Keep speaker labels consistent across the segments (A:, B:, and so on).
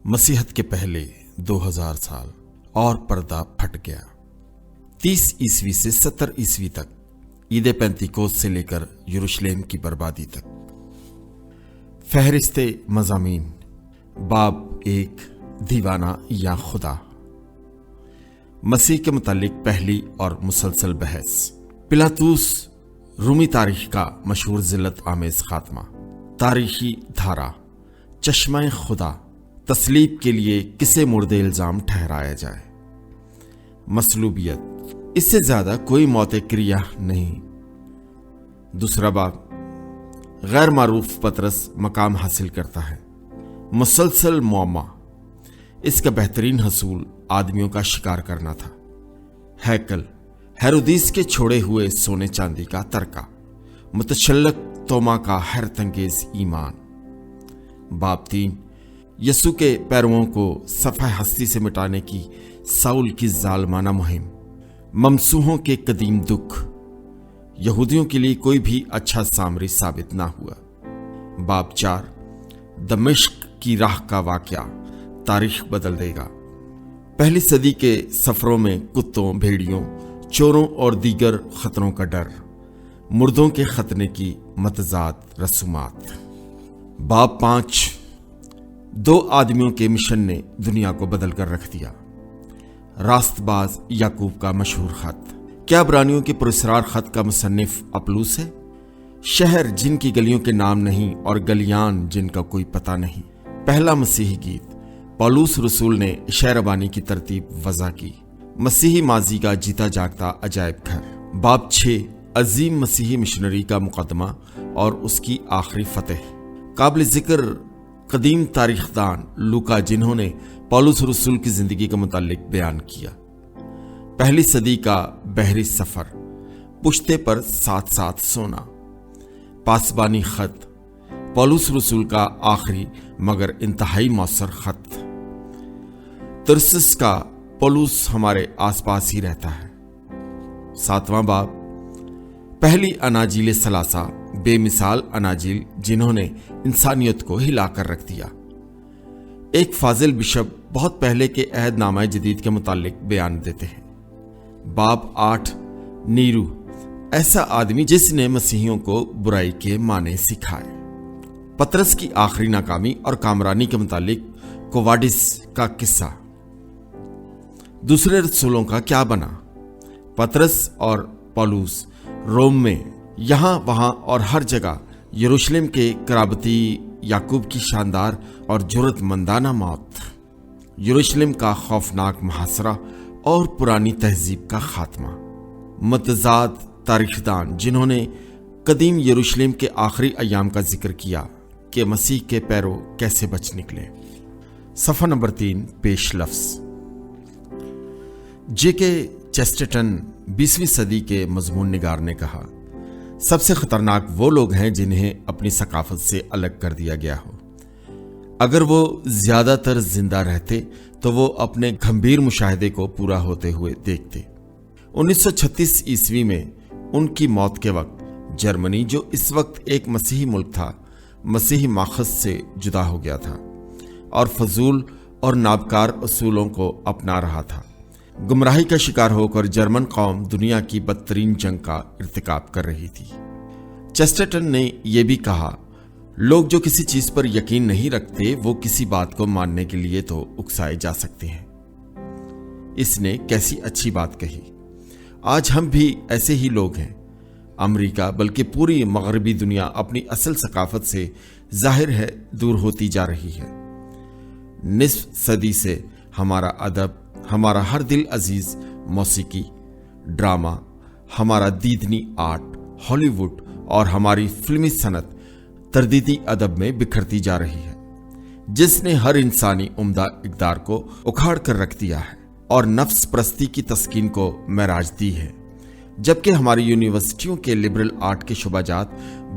A: مسیحت کے پہلے 2000 سال اور پردہ پھٹ گیا۔ 30 عیسوی سے 70 عیسوی تک، عید پینتیکوست سے لے کر یروشلم کی بربادی تک۔ فہرست مضامین، باب 1، دیوانہ یا خدا۔ مسیح کے متعلق پہلی اور مسلسل بحث۔ پلاطوس، رومی تاریخ کا مشہور ذلت آمیز خاتمہ۔ تاریخی دھارا، چشمہ خدا، تسلیب کے لیے کسے مورد الزام ٹھہرایا جائے۔ مصلوبیت، اس سے زیادہ کوئی موت کریہ نہیں۔ دوسرا باب، غیر معروف پطرس مقام حاصل کرتا ہے۔ مسلسل معمہ، اس کا بہترین حصول آدمیوں کا شکار کرنا تھا۔ ہیکل، ہیرودیس کے چھوڑے ہوئے سونے چاندی کا ترکہ۔ متشلق توما کا حیرت انگیز ایمان۔ باب 3، یسوع کے پیرووں کو صفحہ ہستی سے مٹانے کی ساؤل کی ظالمانہ مہم۔ ممسوحوں کے قدیم دکھ، یہودیوں کے لیے کوئی بھی اچھا سامری ثابت نہ ہوا۔ باب 4، دمشق کی راہ کا واقعہ تاریخ بدل دے گا۔ پہلی صدی کے سفروں میں کتوں، بھیڑیوں، چوروں اور دیگر خطروں کا ڈر، مردوں کے ختنے کی متضاد رسومات۔ باب 5، 2 آدمیوں کے مشن نے دنیا کو بدل کر رکھ دیا۔ راست باز یعقوب کا مشہور خط۔ کیا عبرانیوں کے پراسرار خط کا مصنف اپلوس ہے؟ شہر جن کی گلیوں کے نام نہیں اور گلیان جن کا کوئی پتہ نہیں۔ پہلا مسیحی گیت۔ پولس رسول نے شعر ربانی کی ترتیب وضع کی۔ مسیحی ماضی کا جیتا جاگتا عجائب گھر۔ باب 6، عظیم مسیحی مشنری کا مقدمہ اور اس کی آخری فتح۔ قابل ذکر قدیم تاریخ دان لوکا، جنہوں نے پولس رسول کی زندگی کے متعلق بیان کیا۔ پہلی صدی کا بحری سفر، پشتے پر ساتھ ساتھ سونا۔ پاسبانی خط، پولس رسول کا آخری مگر انتہائی مؤثر خط۔ ترسس کا، پولس ہمارے آس پاس ہی رہتا ہے۔ 7واں باب، پہلی اناجیل ثلاثہ، بے مثال اناجیل جنہوں نے انسانیت کو ہلا کر رکھ دیا۔ ایک فاضل بشپ بہت پہلے کے عہد نامہ جدید کے متعلق بیان دیتے ہیں۔ باب 8، نیرو، ایسا آدمی جس نے مسیحیوں کو برائی کے معنی سکھائے۔ پطرس کی آخری ناکامی اور کامرانی کے متعلق کوواڈس کا قصہ۔ دوسرے رسولوں کا کیا بنا؟ پطرس اور پولس روم میں، یہاں وہاں اور ہر جگہ، یروشلم کے قرابتی یعقوب کی شاندار اور جرأت مندانہ موت، یروشلم کا خوفناک محاصرہ اور پرانی تہذیب کا خاتمہ۔ متضاد تاریخ دان جنہوں نے قدیم یروشلم کے آخری ایام کا ذکر کیا کہ مسیح کے پیرو کیسے بچ نکلے۔ صفحہ نمبر 3، پیش لفظ۔ جے کے چیسٹرٹن 20ویں صدی کے مضمون نگار نے کہا، سب سے خطرناک وہ لوگ ہیں جنہیں اپنی ثقافت سے الگ کر دیا گیا ہو۔ اگر وہ زیادہ تر زندہ رہتے تو وہ اپنے گھمبیر مشاہدے کو پورا ہوتے ہوئے دیکھتے۔ 1936 عیسوی میں ان کی موت کے وقت جرمنی، جو اس وقت ایک مسیحی ملک تھا، مسیحی ماخذ سے جدا ہو گیا تھا اور فضول اور نابکار اصولوں کو اپنا رہا تھا۔ گمراہی کا شکار ہو کر جرمن قوم دنیا کی بدترین جنگ کا ارتکاب کر رہی تھی۔ چیسٹرٹن نے یہ بھی کہا، لوگ جو کسی چیز پر یقین نہیں رکھتے وہ کسی بات کو ماننے کے لیے تو اکسائے جا سکتے ہیں۔ اس نے کیسی اچھی بات کہی۔ آج ہم بھی ایسے ہی لوگ ہیں۔ امریکہ بلکہ پوری مغربی دنیا اپنی اصل ثقافت سے ظاہر ہے دور ہوتی جا رہی ہے۔ نصف صدی سے ہمارا ادب، ہمارا ہر دل عزیز موسیقی، ڈرامہ، ہمارا دیدنی آرٹ، ہالی ووڈ اور ہماری فلمی صنعت تردیدی ادب میں بکھرتی جا رہی ہے، جس نے ہر انسانی عمدہ اقدار کو اکھاڑ کر رکھ دیا ہے اور نفس پرستی کی تسکین کو معراج دی ہے، جبکہ ہماری یونیورسٹیوں کے لبرل آرٹ کے شعبہ جات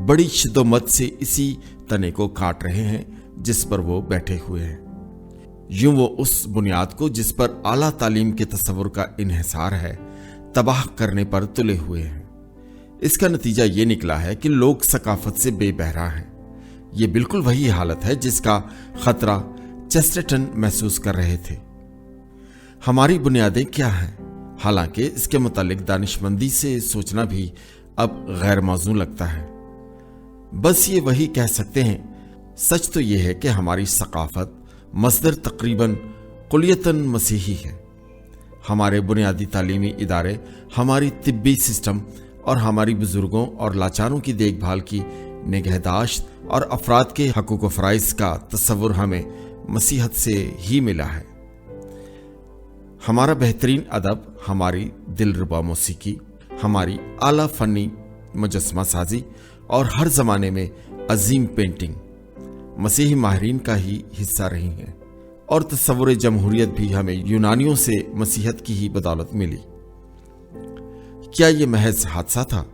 A: بڑی شدت سے اسی تنے کو کاٹ رہے ہیں جس پر وہ بیٹھے ہوئے ہیں۔ یوں وہ اس بنیاد کو جس پر اعلیٰ تعلیم کے تصور کا انحصار ہے تباہ کرنے پر تلے ہوئے ہیں۔ اس کا نتیجہ یہ نکلا ہے کہ لوگ ثقافت سے بے بہرا ہیں۔ یہ بالکل وہی حالت ہے جس کا خطرہ चेस्टरटन महसूस कर रहे थे। हमारी बुनियादें क्या हैं? हालांकि इसके मुतालिक दानिशमंदी से सोचना भी अब गैर मौजू लगता है। बस ये वही कह सकते हैं, सच तो ये है कि हमारी सकाफत मस्दर तकरीबन कुलियतन मसीही है। हमारे बुनियादी तालीमी इदारे, हमारी तिब्बी सिस्टम और हमारी बुजुर्गों और लाचारों की देखभाल की निगहदाश्त और अफराद के हकूक़ व फ़राइज़ का तस्वुर हमें मसीहत से ही मिला है। हमारा बेहतरीन अदब, हमारी दिलरुबा मौसीकी, हमारी आला फ़नी मुजस्मा साजी और हर ज़माने में अजीम पेंटिंग मसीही माहिरीन का ही हिस्सा रही हैं। और तस्वुर जमहूरियत भी हमें यूनानियों से मसीहत की ही बदौलत मिली। क्या ये महज हादसा था?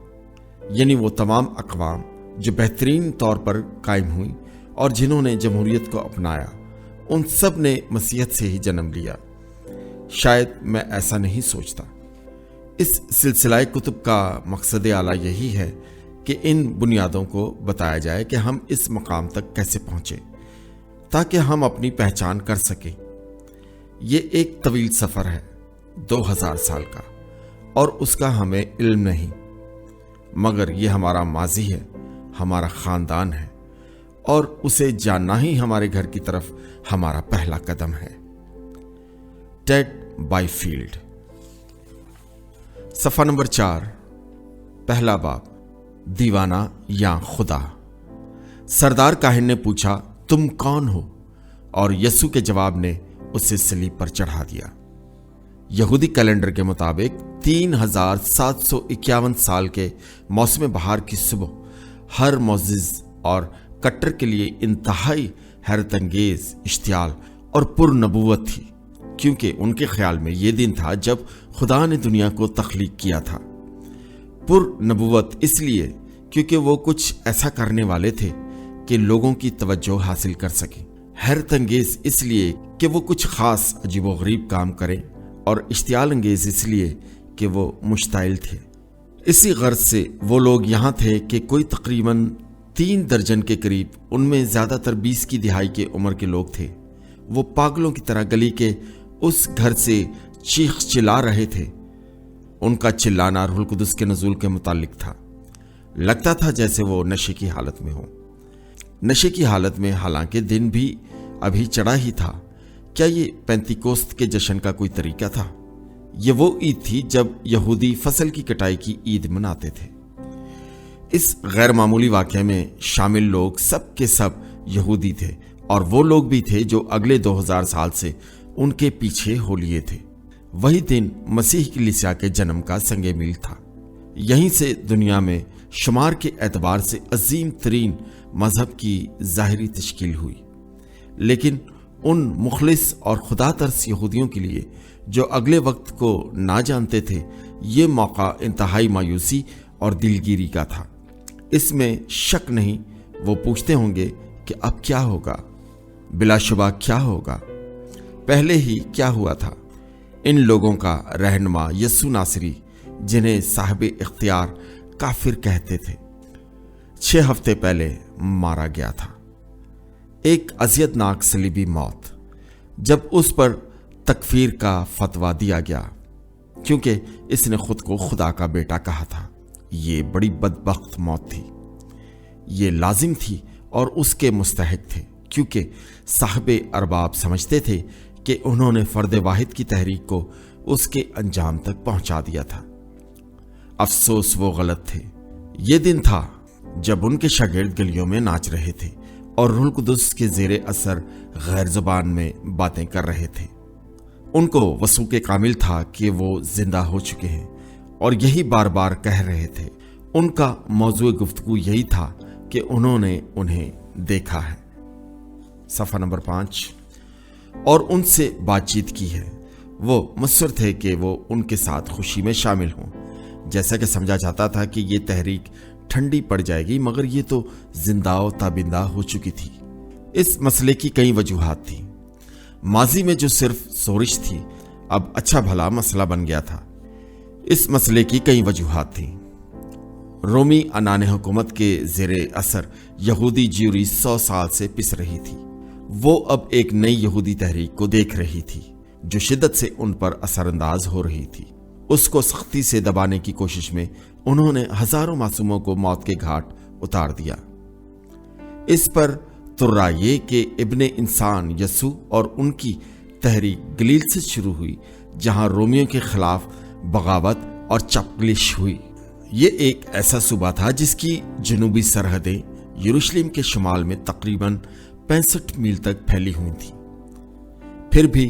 A: यानी वो तमाम अक़वाम जो बेहतरीन तौर पर कायम हुई और जिन्होंने जमहूरियत को अपनाया, उन सब ने मसीहत से ही जन्म लिया? शायद मैं ऐसा नहीं सोचता। इस सिलसिला कुतुब का मकसद आला यही है कि इन बुनियादों को बताया जाए कि हम इस मकाम तक कैसे पहुंचे, ताकि हम अपनी पहचान कर सकें। ये एक तवील सफ़र है, 2000 साल का, और उसका हमें इल्म नहीं, मगर ये हमारा माजी है, हमारा ख़ानदान है, और उसे जानना ही हमारे घर की तरफ हमारा पहला कदम है। टेड बायफील्ड। सफ़ा नंबर 4, पहला बाब, दीवाना या खुदा। सरदार काहिन ने पूछा, तुम कौन हो? और यसु के जवाब ने उसे सलीब पर चढ़ा दिया। यहूदी कैलेंडर के मुताबिक 3751 साल के मौसम बहार की सुबह हर मोजिज़ और कट्टर के लिए इंतहाई हैरतंगेज, इश्तियाल और पुरनबुव्वत थी, क्योंकि उनके ख्याल में यह दिन था जब खुदा ने दुनिया को तख्लीक किया था। पुरनबुव्वत इसलिए क्योंकि वो कुछ ऐसा करने वाले थे कि लोगों की तवज्जो हासिल कर सके। हैरतंगेज इसलिए कि वो कुछ खास अजीबोगरीब काम करें, और इश्तियाल अंगेज इसलिए कि वो मुश्ताइल थे। इसी गर्ज से वो लोग यहाँ थे कि कोई तकरीबन 3 दर्जन के करीब, उनमें ज़्यादातर 20 की दिहाई के उम्र के लोग थे। वो पागलों की तरह गली के उस घर से चीख चिल्ला रहे थे। उनका चिल्लाना रूहुल कुदस के नज़ूल के मुतालिक था। लगता था जैसे वो नशे की हालत में हो। नशे की हालत में, हालांकि दिन भी अभी चढ़ा ही था। क्या ये पेंतिकोस्त के जश्न का कोई तरीका था? ये वो ईद थी जब यहूदी फसल की कटाई की ईद मनाते थे। इस गैर मामूली वाक़ये में शामिल लोग सब के सब यहूदी थे, और वो लोग भी थे जो अगले 2000 साल से उनके पीछे हो लिए थे। वही दिन मसीह की कलीसिया के जन्म का संगे मील था। यहीं से दुनिया में शुमार के एतबार से अजीम तरीन मजहब की ज़ाहिरी तश्कील हुई। लेकिन उन मुखलिस और खुदा तरस यहूदियों के लिए जो अगले वक्त को ना जानते थे, ये मौका इंतहाई मायूसी और दिलगीरी का था। इसमें शक नहीं, वो पूछते होंगे कि अब क्या होगा? बिलाशुबा क्या होगा? पहले ही क्या हुआ था? इन लोगों का रहनुमा यसु नासरी, जिन्हें साहिब इख्तियार काफिर कहते थे, 6 हफ्ते पहले मारा गया था। एक अजियतनाक सलीबी मौत, जब उस पर तकफीर का फतवा दिया गया, क्योंकि इसने खुद को खुदा का बेटा कहा था। ये बड़ी बदबख्त मौत थी। ये लाजिम थी और उसके मुस्तहिक थे, क्योंकि साहिब अरबाब समझते थे कि उन्होंने फर्द वाहिद की तहरीक को उसके अंजाम तक पहुंचा दिया था। अफसोस वो गलत थे। ये दिन था जब उनके शागिर्द गलियों में नाच रहे थे और रूहुल कुदस के ज़ेरे असर गैर ज़ुबान में बातें कर रहे थे। उनको वसूक़े कामिल था कि वो जिंदा हो चुके हैं, और यही बार बार कह रहे थे। उनका मौजूद गुफ्तगू यही था कि उन्होंने उन्हें देखा है। सफ़ा नंबर 5, और उनसे बातचीत की है। वो मुस्र थे कि वो उनके साथ खुशी में शामिल हों। जैसा कि समझा जाता था कि ये तहरीक ठंडी पड़ जाएगी, मगर ये तो जिंदा ताबिंदा हो चुकी थी। इस मसले की कई वजूहात थी। माजी में जो सिर्फ सोरिश थी, अब अच्छा भला मसला बन गया था। इस मसले की कई वजूहात थी। रोमी अनाने हुकूमत के ज़ेरे असर यहूदी ज्यूरी 100 साल से पिस रही थी, وہ اب ایک نئی یہودی تحریک کو دیکھ رہی تھی جو شدت سے ان پر اثر انداز ہو رہی تھی۔ اس کو سختی سے دبانے کی کوشش میں انہوں نے ہزاروں معصوموں کو موت کے گھاٹ اتار دیا۔ اس پر ترا یہ کہ ابن انسان یسوع اور ان کی تحریک گلیل سے شروع ہوئی، جہاں رومیوں کے خلاف بغاوت اور چپکلش ہوئی۔ یہ ایک ایسا صوبہ تھا جس کی جنوبی سرحدیں یروشلم کے شمال میں تقریباً 65 میل تک پھیلی ہوئی تھیں۔ پھر بھی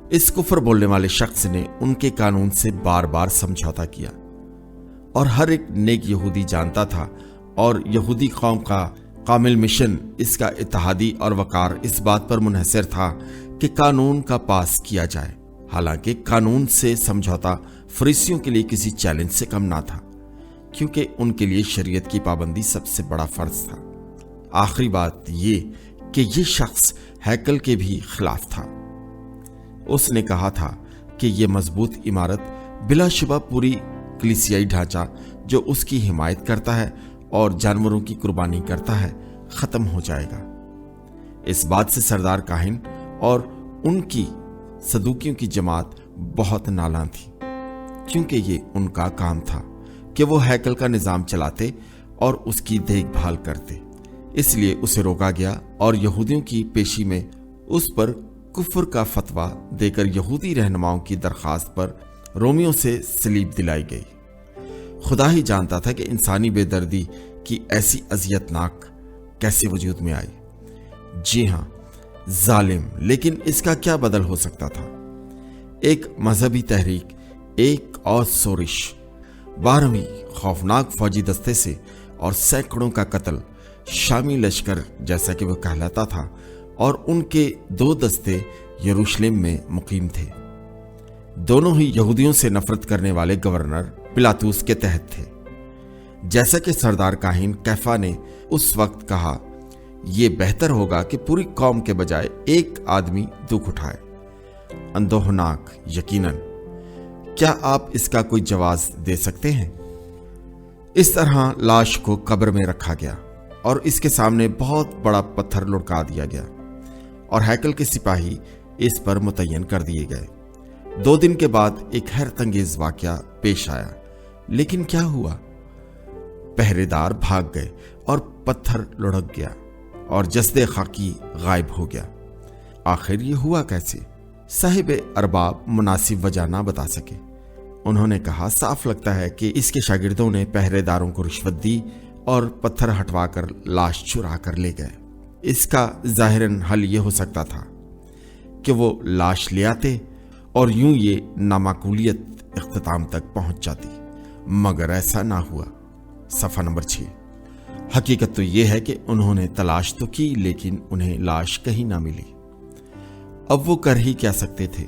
A: اس کفر بولنے والے شخص نے ان کے قانون سے بار بار سمجھوتا کیا، اور ہر ایک نیک یہودی جانتا تھا، اور یہودی قوم کا کامل مشن، اس کا اتحادی اور وقار اس بات پر منحصر تھا کہ قانون کا پاس کیا جائے۔ حالانکہ قانون سے سمجھوتا فریسیوں کے لیے کسی چیلنج سے کم نہ تھا، کیونکہ ان کے لیے شریعت کی پابندی سب سے بڑا فرض تھا۔ آخری بات یہ کہ یہ شخص ہیکل کے بھی خلاف تھا۔ اس نے کہا تھا کہ یہ مضبوط عمارت بلا شبہ پوری کلیسیائی ڈھانچہ جو اس کی حمایت کرتا ہے اور جانوروں کی قربانی کرتا ہے ختم ہو جائے گا۔ اس بات سے سردار کاہن اور ان کی صدوقیوں کی جماعت بہت نالاں تھی، کیونکہ یہ ان کا کام تھا کہ وہ ہیکل کا نظام چلاتے اور اس کی دیکھ بھال کرتے۔ اس لیے اسے روکا گیا اور یہودیوں کی پیشی میں اس پر کفر کا فتویٰ دے کر یہودی رہنماؤں کی درخواست پر رومیوں سے صلیب دلائی گئی۔ خدا ہی جانتا تھا کہ انسانی بے دردی کی ایسی اذیت ناک کیسے وجود میں آئی۔ جی ہاں، ظالم، لیکن اس کا کیا بدل ہو سکتا تھا؟ ایک مذہبی تحریک، ایک اور سورش، 12ویں خوفناک فوجی دستے سے اور سینکڑوں کا قتل، شامی لشکر جیسا کہ وہ کہلاتا تھا، اور ان کے 2 دستے یروشلم میں مقیم تھے۔ دونوں ہی یہودیوں سے نفرت کرنے والے گورنر پلاطوس کے تحت تھے۔ جیسا کہ سردار کاہن کیفا نے اس وقت کہا، یہ بہتر ہوگا کہ پوری قوم کے بجائے ایک آدمی دکھ اٹھائے۔ اندوہناک، یقیناً۔ کیا آپ اس کا کوئی جواز دے سکتے ہیں؟ اس طرح لاش کو قبر میں رکھا گیا اور اس کے سامنے بہت بڑا پتھر لڑکا دیا گیا، اور ہیکل کے سپاہی اس پر متعین کر دیے گئے۔ 2 دن کے بعد ایک حیرت انگیز واقعہ پیش آیا، لیکن کیا ہوا؟ پہرے دار بھاگ گئے اور پتھر لڑک گیا اور جسد خاکی غائب ہو گیا۔ آخر یہ ہوا کیسے؟ صاحب ارباب مناسب وجہ نہ بتا سکے۔ انہوں نے کہا، صاف لگتا ہے کہ اس کے شاگردوں نے پہرے داروں کو رشوت دی اور پتھر ہٹوا کر لاش چرا کر لے گئے۔ اس کا ظاہراً حل یہ ہو سکتا تھا کہ وہ لاش لے آتے اور یوں یہ نامعقولیت اختتام تک پہنچ جاتی، مگر ایسا نہ ہوا۔ صفحہ نمبر 6۔ حقیقت تو یہ ہے کہ انہوں نے تلاش تو کی، لیکن انہیں لاش کہیں نہ ملی۔ اب وہ کر ہی کیا سکتے تھے؟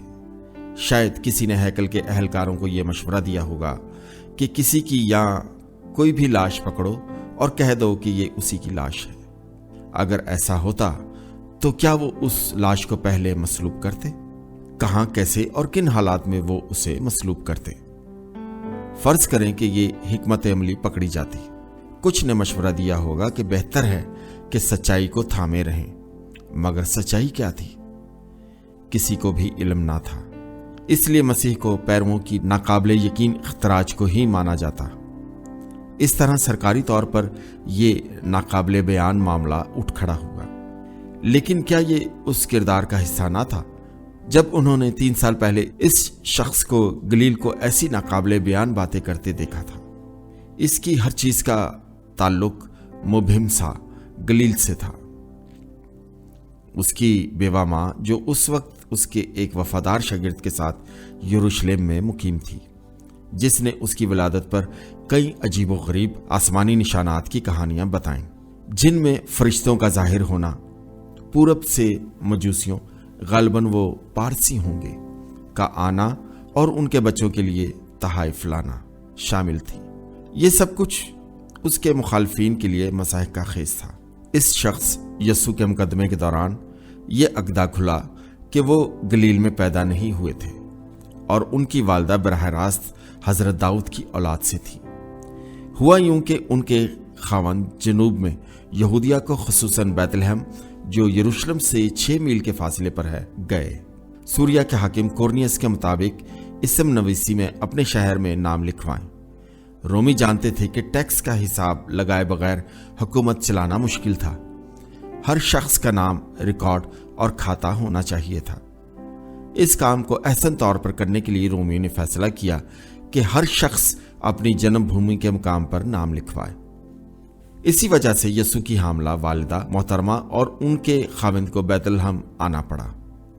A: شاید کسی نے ہیکل کے اہلکاروں کو یہ مشورہ دیا ہوگا کہ کسی کی یا کوئی بھی لاش پکڑو اور کہہ دو کہ یہ اسی کی لاش ہے۔ اگر ایسا ہوتا تو کیا وہ اس لاش کو پہلے مصلوب کرتے؟ کہاں، کیسے اور کن حالات میں وہ اسے مصلوب کرتے؟ فرض کریں کہ یہ حکمت عملی پکڑی جاتی، کچھ نے مشورہ دیا ہوگا کہ بہتر ہے کہ سچائی کو تھامے رہیں، مگر سچائی کیا تھی؟ کسی کو بھی علم نہ تھا، اس لیے مسیح کو پیرووں کی ناقابل یقین اختراج کو ہی مانا جاتا۔ اس طرح سرکاری طور پر یہ ناقابل بیان معاملہ اٹھ کھڑا ہوا، لیکن کیا یہ اس کردار کا حصہ نہ تھا؟ جب انہوں نے 3 سال پہلے اس شخص کو گلیل کو ایسی ناقابل بیان باتیں کرتے دیکھا تھا، اس کی ہر چیز کا تعلق مبہم سا گلیل سے تھا۔ اس کی بیوہ ماں، جو اس وقت اس کے ایک وفادار شاگرد کے ساتھ یروشلم میں مقیم تھی، جس نے اس کی ولادت پر کئی عجیب و غریب آسمانی نشانات کی کہانیاں بتائیں، جن میں فرشتوں کا ظاہر ہونا، پورب سے مجوسیوں، غالباً وہ پارسی ہوں گے، کا آنا اور ان کے بچوں کے لیے تحائف لانا شامل تھی۔ یہ سب کچھ اس کے مخالفین کے لیے مضحک کا خیز تھا۔ اس شخص یسوع کے مقدمے کے دوران یہ عقدہ کھلا کہ وہ گلیل میں پیدا نہیں ہوئے تھے اور ان کی والدہ براہ راست حضرت داؤد کی اولاد سے تھی۔ ہوا یوں کہ ان کے خاوند جنوب میں یہودیہ کو خصوصاً بیت لحم जो यरूशलेम से 6 मील के फासले पर है, गए। सूरिया के हाकिम कोर्नियस के मुताबिक इसम नवीसी में अपने शहर में नाम लिखवाएं। रोमी जानते थे कि टैक्स का हिसाब लगाए बगैर हुकूमत चलाना मुश्किल था। हर शख्स का नाम, रिकॉर्ड और खाता होना चाहिए था। इस काम को एहसन तौर पर करने के लिए रोमियों ने फैसला किया कि हर शख्स अपनी जन्मभूमि के मुकाम पर नाम लिखवाए। इसी वजह से यसु की हामला वालिदा मोहतरमा और उनके खाविंद को बैतलहम आना पड़ा,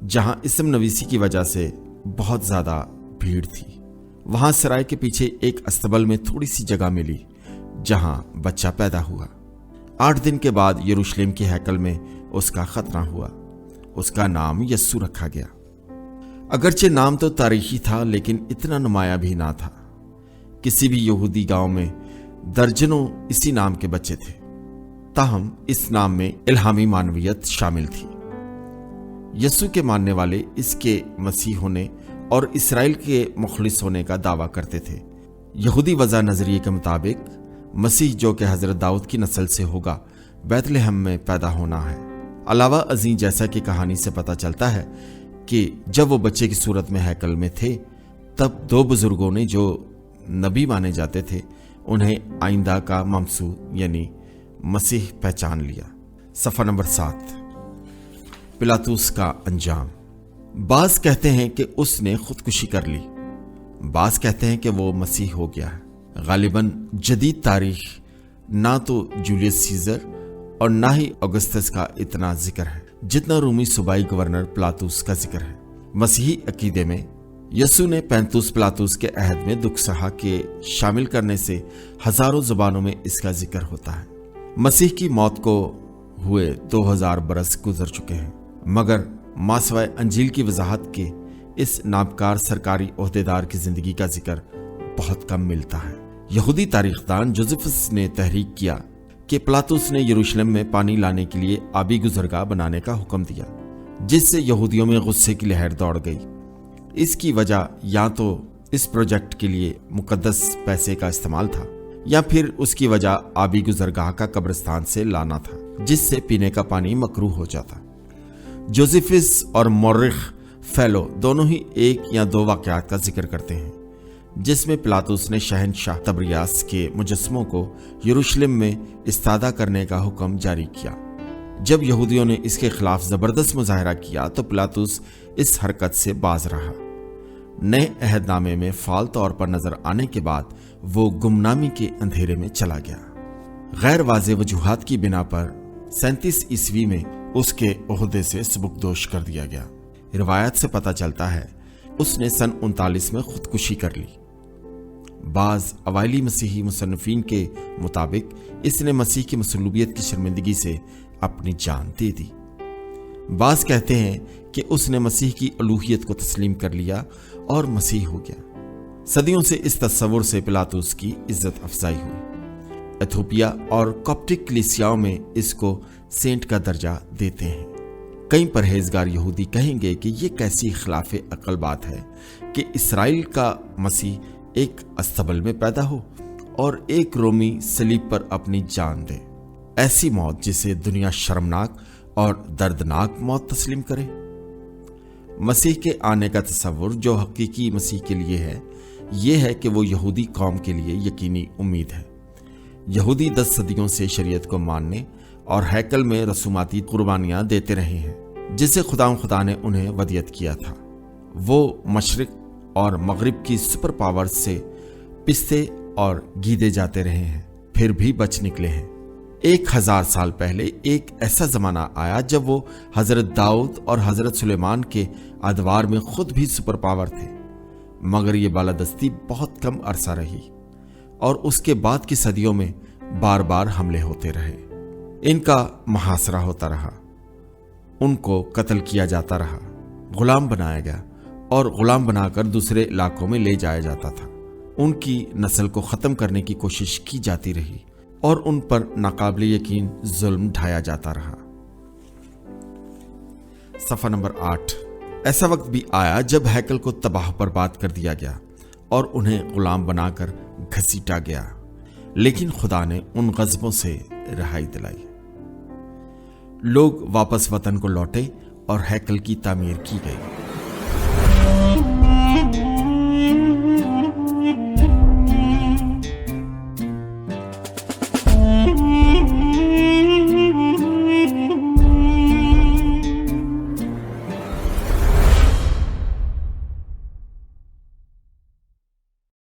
A: जहां इसम नवीसी की वजह से बहुत ज्यादा भीड़ थी। वहां सराय के पीछे एक अस्तबल में थोड़ी सी जगह मिली जहां बच्चा पैदा हुआ। 8 दिन के बाद यरूशलेम की हैकल में उसका खतना हुआ। उसका नाम यस्सु रखा गया। अगरचे नाम तो तारीखी था, लेकिन इतना नुमाया भी ना था। किसी भी यहूदी गांव में दर्जनों इसी नाम के बच्चे थे। ताहम इस नाम में इल्हामी मानवियत शामिल थी। यस्सु के मानने वाले इसके मसीह होने और इसराइल के मुखलिस होने का दावा करते थे। यहूदी वज़ा नजरिए के मुताबिक मसीह, जो कि हजरत दाऊद की नस्ल से होगा, बैतलहम में पैदा होना है। अलावा अजीं, जैसा कि कहानी से पता चलता है कि जब वो बच्चे की सूरत में हैकल में थे, तब 2 बुजुर्गों ने, जो नबी माने जाते थे, उन्हें आइंदा का ममसू यानी मसीह पहचान लिया। सफ़ा नंबर 7, पिलातुस का अंजाम। बाज कहते हैं कि उसने खुदकुशी कर ली, बाज कहते हैं कि वो मसीह हो गया है। गालिबन जदीद तारीख ना तो जूलियस सीजर और ना ही अगस्तस का इतना जिक्र है जितना रूमी सूबाई गवर्नर पिलातुस का जिक्र है। मसीही अकीदे में यसु ने पैंतुस पिलातुस के अहद में दुख सहा के शामिल करने से हजारों जुबानों में इसका जिक्र होता है। मसीह की मौत को हुए 2000 बरस गुजर चुके हैं, मगर मासवाए अंजील की वजाहत के इस नामकार सरकारी ओहदेदार की जिंदगी का जिक्र बहुत कम मिलता है। यहूदी तारीखदान जोसेफस ने तहरीक किया कि पिलातुस ने यरूशलेम में पानी लाने के लिए आबी गुजरगाह बनाने का हुक्म दिया, जिससे यहूदियों में गुस्से की लहर दौड़ गई। इसकी वजह या तो इस प्रोजेक्ट के लिए मुकद्दस पैसे का इस्तेमाल था, या फिर उसकी वजह आबी गुजरगाह का कब्रिस्तान से लाना था, जिससे पीने का पानी मकरूह हो जाता। जोसेफस और मौरिख फेलो दोनों ही 1 या 2 वाकयात का जिक्र करते हैं, जिसमें पिलातुस ने शहनशाह तबरियास के मुजस्समों को यरूशलेम में इस्तादा करने का हुक्म जारी किया। जब यहूदियों ने इसके खिलाफ जबरदस्त मुजाहरा किया तो पिलातुस इस हरकत से बाज रहा। नए अहदनामे में फाल तौर पर नजर आने के बाद वो गुमनामी के अंधेरे में चला गया। गैर वाज़ेह वजूहात की बिना पर 37 ईस्वी में उसके ओहदे से सबकदोश कर दिया गया। रिवायत से पता चलता है उसने सन 39 में खुदकुशी कर ली। बाज अवाइली मसीही मुसन्निफीन के मुताबिक इसने मसीह की मसलूबियत की शर्मिंदगी से अपनी जान दे दी। बाज कहते हैं कि उसने मसीह की अलूहियत को तस्लीम कर लिया और मसीह हो गया। सदियों से इस तस्वुर से पिलातुस की इज्जत अफजाई हुई। एथोपिया और कॉप्टिक कलीसियाओं में इसको सेंट का दर्जा देते हैं। कई परहेजगार यहूदी कहेंगे कि यह कैसी खिलाफ अकल बात है कि इसराइल का मसीह एक अस्तबल में पैदा हो और एक रोमी सलीब पर अपनी जान दे। ऐसी मौत जिसे दुनिया शर्मनाक और दर्दनाक मौत तस्लीम करे। मसीह के आने का तस्वुर जो हकीकी मसीह के लिए है, यह है कि वो यहूदी कौम के लिए यकीनी उम्मीद है। यहूदी 10 सदियों से शरीयत को मानने और हैकल में रसूमाती कुर्बानियां देते रहे हैं, जिसे खुदा ने उन्हें वदियत किया था। वो मशरिक और मगरिब की सुपर पावर से पिसते और गीदे जाते रहे हैं, फिर भी बच निकले हैं। 1000 साल पहले एक ऐसा जमाना आया जब वो हजरत दाऊद और हजरत सुलेमान के अदवार में खुद भी सुपर पावर थे, मगर ये बालादस्ती बहुत कम अरसा रही और उसके बाद की सदियों में बार बार हमले होते रहे। इनका मुहासरा होता रहा, उनको कत्ल किया जाता रहा, गुलाम बनाया गया और गुलाम बनाकर दूसरे इलाकों में ले जाया जाता था। उनकी नस्ल को ख़त्म करने की कोशिश की जाती रही और उन पर नाकाबिल यकीन जुल्म ढाया जाता रहा। सफ़ा नंबर 8। ऐसा वक्त भी आया जब हैकल को तबाह बर्बाद कर दिया गया और उन्हें गुलाम बनाकर घसीटा गया, लेकिन खुदा ने उन गज़बों से रिहाई दिलाई। لوگ واپس وطن کو لوٹے اور ہیکل کی تعمیر کی گئی۔